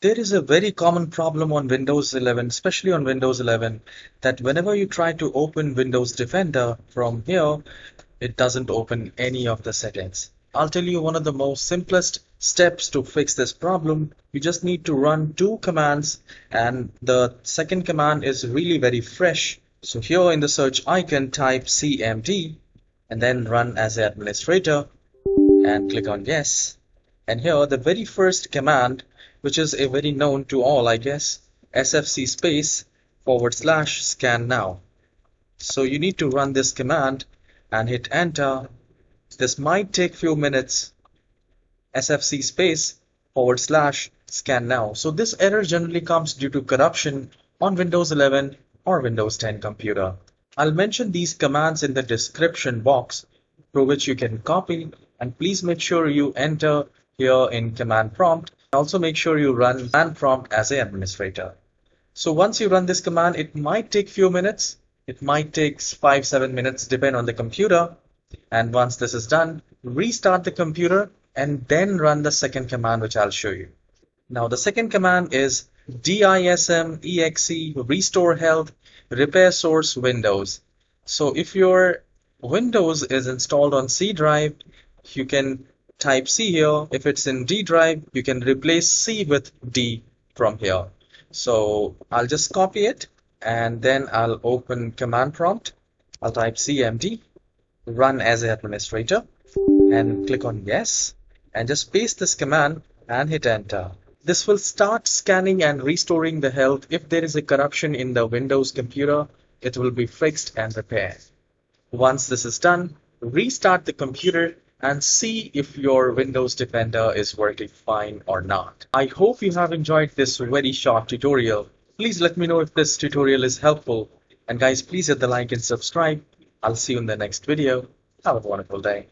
There is a very common problem on Windows 11, especially on Windows 11, that whenever you try to open Windows Defender from here, it doesn't open any of the settings. I'll tell you one of the most simplest steps to fix this problem. You just need to run two commands, and the second command is really very fresh. So here in the search icon, type cmd and then run as an administrator and click on yes. And here the very first command, which is a very known to all, I guess, sfc space / scannow. So you need to run this command and hit enter. This might take few minutes. sfc space / scannow. So this error generally comes due to corruption on Windows 11 or Windows 10 computer. I'll mention these commands in the description box through which you can copy, and please make sure you enter here in command prompt. Also make sure you run command prompt as an administrator. So once you run this command, it might take few minutes. It might take 5-7 minutes, depend on the computer. And once this is done, restart the computer and then run the second command, which I'll show you. Now the second command is DISM.exe RestoreHealth RepairSource Windows. So if your Windows is installed on C drive, you can type C here. If it's in D drive, you can replace C with D from here. So I'll just copy it and then I'll open command prompt. I'll type cmd, run as an administrator, and click on yes, and just paste this command and hit enter. This will start scanning and restoring the health. If there is a corruption in the Windows computer, it will be fixed and repaired. Once this is done, restart the computer and see if your Windows Defender is working fine or not. I hope you have enjoyed this very short tutorial. Please let me know if this tutorial is helpful. And guys, please hit the like and subscribe. I'll see you in the next video. Have a wonderful day.